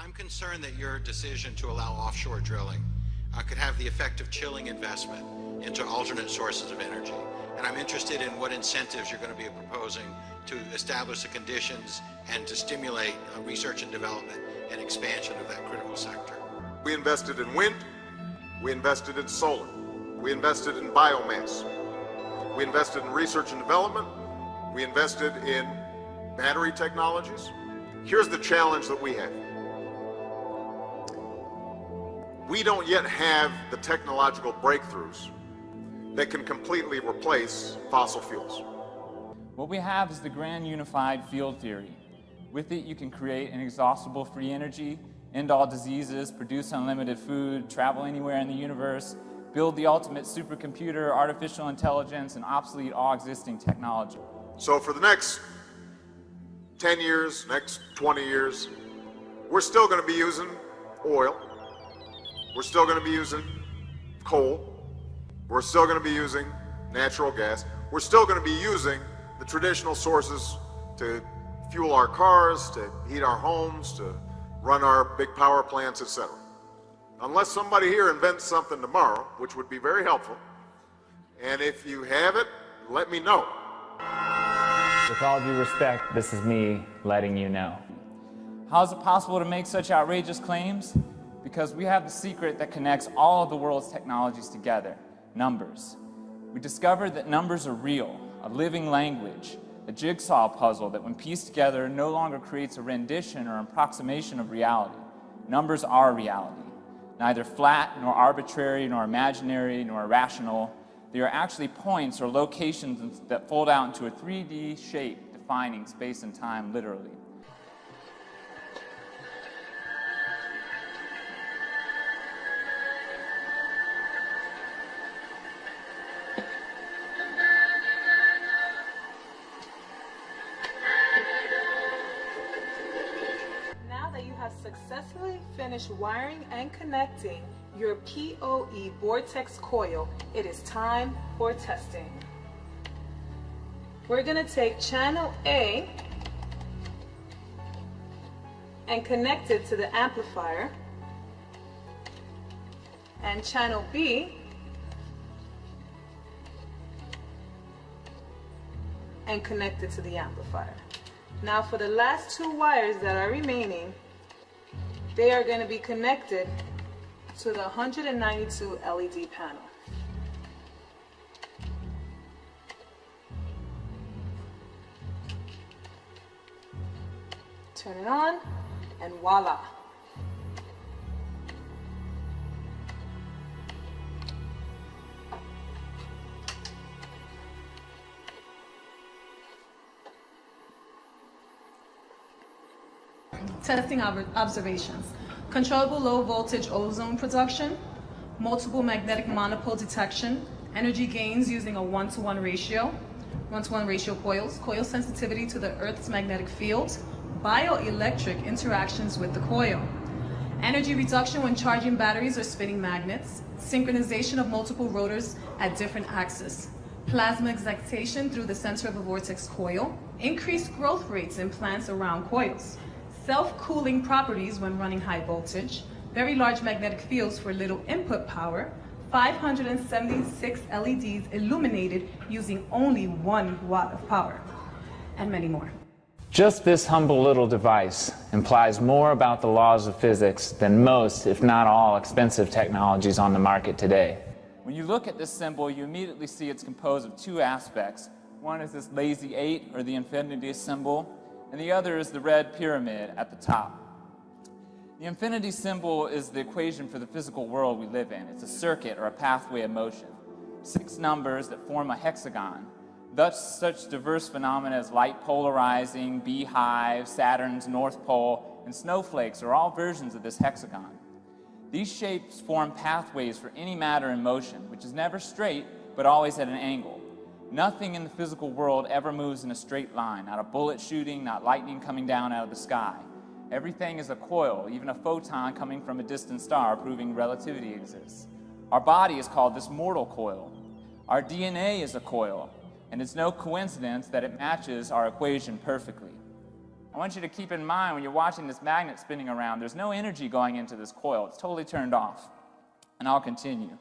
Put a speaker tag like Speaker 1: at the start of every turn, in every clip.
Speaker 1: I'm concerned that your decision to allow offshore drilling could have the effect of chilling investment into alternate sources of energy. And I'm interested in what incentives you're going to be proposing to establish the conditions and to stimulate research and development and expansion of that critical sector.
Speaker 2: We invested in wind, we invested in solar, we invested in biomass, we invested in research and development, we invested in battery technologies. Here's the challenge that we have. We don't yet have the technological breakthroughs that can completely replace fossil fuels.
Speaker 3: What we have is the grand unified field theory. With it, you can create inexhaustible free energy, end all diseases, produce unlimited food, travel anywhere in the universe, build the ultimate supercomputer, artificial intelligence, and obsolete all existing technology.
Speaker 2: So for the next 10 years, next 20 years, we're still going to be using oil, we're still going to be using coal, we're still going to be using natural gas, we're still going to be using the traditional sources to fuel our cars, to heat our homes, to run our big power plants, etc. Unless somebody here invents something tomorrow, which would be very helpful, and if you have it, let me know.
Speaker 4: With all due respect, this is me letting you know.
Speaker 3: How is it possible to make such outrageous claims? Because we have the secret that connects all of the world's technologies together, numbers. We discovered that numbers are real, a living language, a jigsaw puzzle that when pieced together no longer creates a rendition or approximation of reality. Numbers are reality, neither flat nor arbitrary nor imaginary nor irrational. They are actually points or locations that fold out into a 3D shape defining space and time literally.
Speaker 5: Successfully finished wiring and connecting your PoE vortex coil, it is time for testing. We're going to take channel A and connect it to the amplifier, and channel B and connect it to the amplifier. Now for the last two wires that are remaining, they are going to be connected to the 192 LED panel. Turn it on, and voila.
Speaker 6: Testing observations. Controllable low voltage ozone production, multiple magnetic monopole detection, energy gains using a 1-to-1 ratio, 1-to-1 ratio coils, coil sensitivity to the Earth's magnetic field, bioelectric interactions with the coil, energy reduction when charging batteries or spinning magnets, synchronization of multiple rotors at different axes, plasma excitation through the center of a vortex coil, increased growth rates in plants around coils, self-cooling properties when running high voltage, very large magnetic fields for little input power, 576 LEDs illuminated using only 1 watt of power, and many more.
Speaker 4: Just this humble little device implies more about the laws of physics than most, if not all, expensive technologies on the market today.
Speaker 3: When you look at this symbol, you immediately see it's composed of two aspects. One is this lazy 8, or the infinity symbol, and the other is the red pyramid at the top. The infinity symbol is the equation for the physical world we live in. It's a circuit or a pathway of motion. 6 numbers that form a hexagon. Thus, such diverse phenomena as light polarizing, beehives, Saturn's North Pole, and snowflakes are all versions of this hexagon. These shapes form pathways for any matter in motion, which is never straight, but always at an angle. Nothing in the physical world ever moves in a straight line, not a bullet shooting, not lightning coming down out of the sky. Everything is a coil, even a photon coming from a distant star, proving relativity exists. Our body is called this mortal coil. Our DNA is a coil, and it's no coincidence that it matches our equation perfectly. I want you to keep in mind when you're watching this magnet spinning around, there's no energy going into this coil. It's totally turned off. And I'll continue.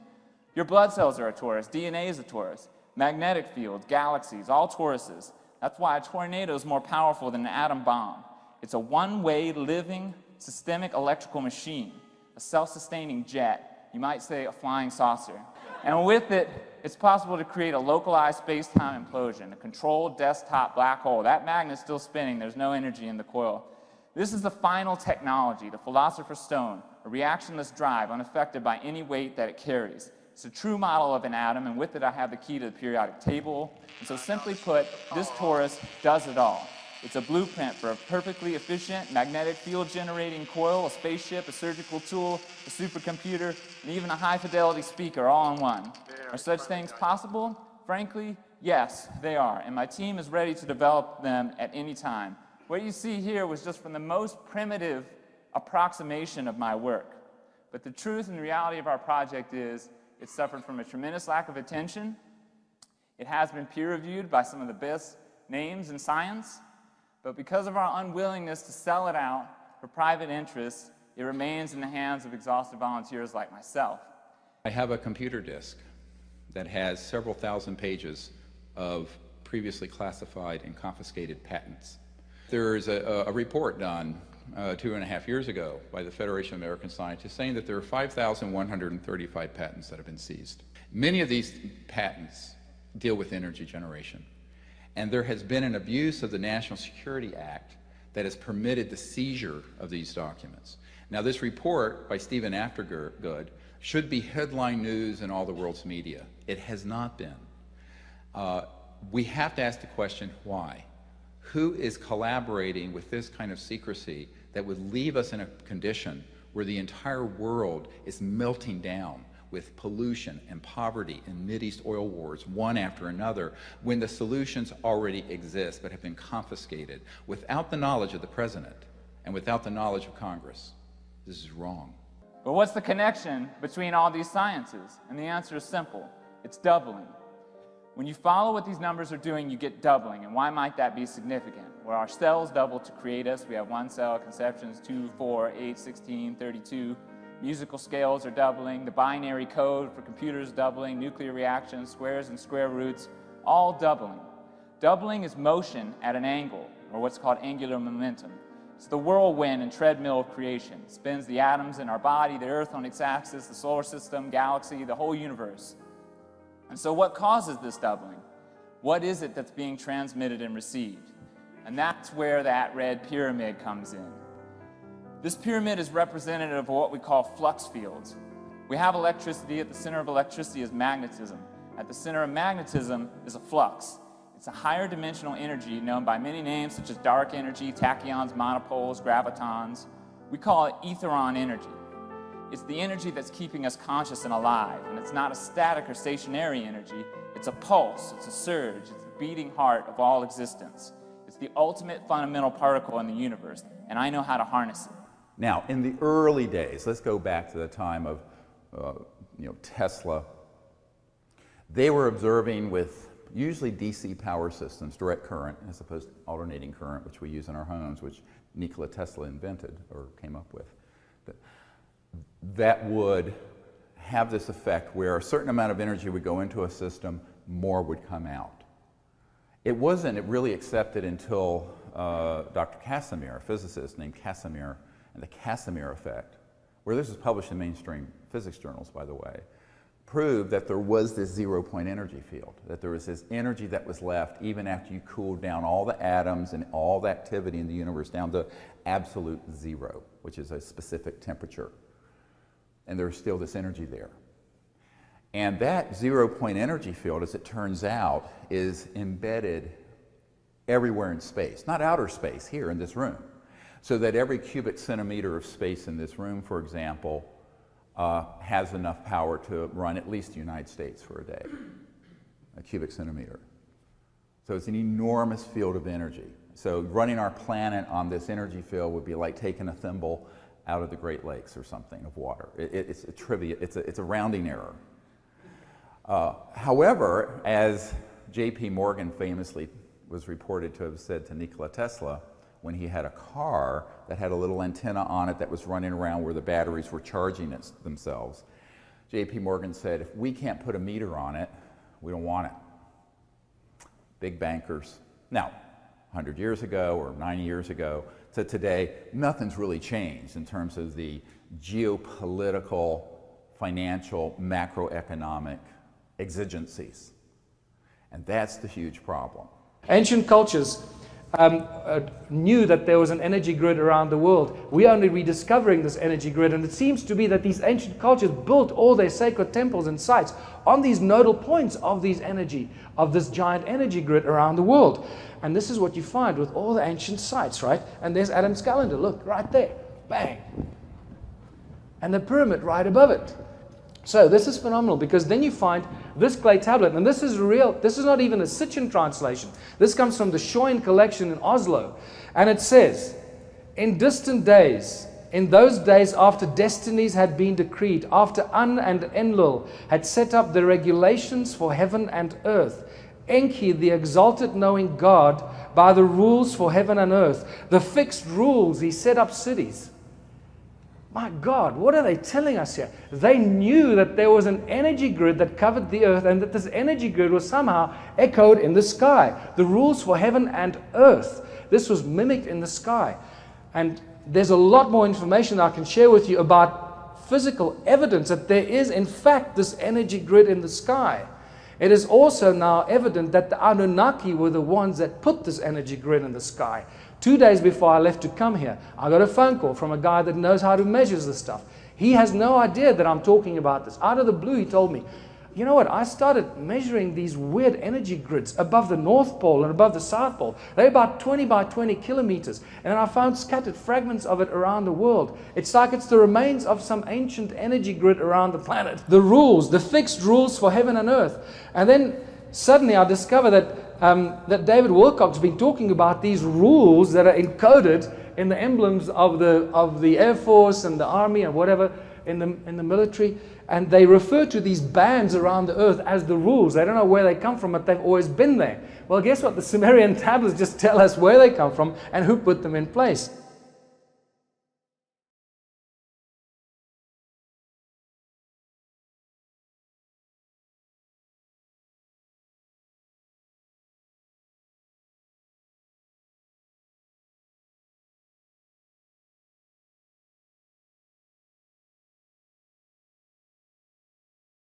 Speaker 3: Your blood cells are a torus. DNA is a torus. Magnetic fields, galaxies, all toruses. That's why a tornado is more powerful than an atom bomb. It's a one-way, living, systemic electrical machine, a self-sustaining jet. You might say a flying saucer. And with it, it's possible to create a localized space-time implosion, a controlled desktop black hole. That magnet's still spinning. There's no energy in the coil. This is the final technology, the Philosopher's Stone, a reactionless drive unaffected by any weight that it carries. It's a true model of an atom, and with it I have the key to the periodic table. And so simply put, this torus does it all. It's a blueprint for a perfectly efficient magnetic field generating coil, a spaceship, a surgical tool, a supercomputer, and even a high-fidelity speaker all in one. Are such things possible? Frankly, yes, they are, and my team is ready to develop them at any time. What you see here was just from the most primitive approximation of my work. But the truth and reality of our project is it suffered from a tremendous lack of attention. It has been peer-reviewed by some of the best names in science. But because of our unwillingness to sell it out for private interests, it remains in the hands of exhausted volunteers like myself.
Speaker 7: I have a computer disk that has several thousand pages of previously classified and confiscated patents. There's a report done 2.5 years ago by the Federation of American Scientists saying that there are 5,135 patents that have been seized. Many of these patents deal with energy generation. And there has been an abuse of the National Security Act that has permitted the seizure of these documents. Now, this report by Stephen Aftergood should be headline news in all the world's media. It has not been. We have to ask the question, why? Who is collaborating with this kind of secrecy that would leave us in a condition where the entire world is melting down with pollution and poverty and Mideast oil wars, one after another, when the solutions already exist but have been confiscated without the knowledge of the President and without the knowledge of Congress? This is wrong.
Speaker 3: But what's the connection between all these sciences? And the answer is simple. It's doubling. When you follow what these numbers are doing, you get doubling. And why might that be significant? Well, our cells double to create us. We have one cell conceptions, 2, 4, 8, 16, 32. Musical scales are doubling, the binary code for computers doubling, nuclear reactions, squares and square roots, all doubling. Doubling is motion at an angle, or what's called angular momentum. It's the whirlwind and treadmill of creation. It spins the atoms in our body, the Earth on its axis, the solar system, galaxy, the whole universe. And so what causes this doubling? What is it that's being transmitted and received? And that's where that red pyramid comes in. This pyramid is representative of what we call flux fields. We have electricity. At the center of electricity is magnetism. At the center of magnetism is a flux. It's a higher dimensional energy known by many names such as dark energy, tachyons, monopoles, gravitons. We call it etheron energy. It's the energy that's keeping us conscious and alive, and it's not a static or stationary energy. It's a pulse, it's a surge, it's the beating heart of all existence. It's the ultimate fundamental particle in the universe, and I know how to harness it.
Speaker 8: Now, in the early days, let's go back to the time of Tesla. They were observing with usually DC power systems, direct current, as opposed to alternating current, which we use in our homes, which Nikola Tesla invented or came up with. That would have this effect where a certain amount of energy would go into a system, more would come out. It wasn't really accepted until Dr. Casimir, a physicist named Casimir, and the Casimir effect, where this is published in mainstream physics journals, by the way, proved that there was this zero-point energy field, that there was this energy that was left even after you cooled down all the atoms and all the activity in the universe down to absolute zero, which is a specific temperature. And there's still this energy there. And that zero-point energy field, as it turns out, is embedded everywhere in space, not outer space, here in this room. So that every cubic centimeter of space in this room, for example, has enough power to run at least the United States for a day, a cubic centimeter. So it's an enormous field of energy. So running our planet on this energy field would be like taking a thimble out of the Great Lakes or something of water. It's a trivia, it's a rounding error. However, as J.P. Morgan famously was reported to have said to Nikola Tesla, when he had a car that had a little antenna on it that was running around where the batteries were charging themselves. J.P. Morgan said, if we can't put a meter on it, we don't want it. Big bankers. Now, 100 years ago or 90 years ago to today, nothing's really changed in terms of the geopolitical, financial, macroeconomic exigencies. And that's the huge problem.
Speaker 9: Ancient cultures knew that there was an energy grid around the world. We're only rediscovering this energy grid, and it seems to be that these ancient cultures built all their sacred temples and sites on these nodal points of this giant energy grid around the world. And this is what you find with all the ancient sites, right? And there's Adam's calendar, look, right there, bang. And the pyramid right above it. So this is phenomenal, because then you find this clay tablet, and this is real. This is not even a Sitchin translation. This comes from the Schoen collection in Oslo. And it says, in distant days, in those days after destinies had been decreed, after An and Enlil had set up the regulations for heaven and earth, Enki, the exalted knowing God, by the rules for heaven and earth, the fixed rules, he set up cities. My God, what are they telling us here? They knew that there was an energy grid that covered the earth, and that this energy grid was somehow echoed in the sky. The rules for heaven and earth. This was mimicked in the sky. And there's a lot more information I can share with you about physical evidence that there is, in fact, this energy grid in the sky. It is also now evident that the Anunnaki were the ones that put this energy grid in the sky. 2 days before I left to come here, I got a phone call from a guy that knows how to measure this stuff. He has no idea that I'm talking about this. Out of the blue, he told me, you know what, I started measuring these weird energy grids above the North Pole and above the South Pole. They're about 20 by 20 kilometers. And I found scattered fragments of it around the world. It's like it's the remains of some ancient energy grid around the planet. The rules, the fixed rules for heaven and earth. And then suddenly I discover that David Wilcock's been talking about these rules that are encoded in the emblems of the Air Force and the Army and whatever in the military. And they refer to these bands around the earth as the rules. They don't know where they come from, but they've always been there. Well, guess what? The Sumerian tablets just tell us where they come from and who put them in place.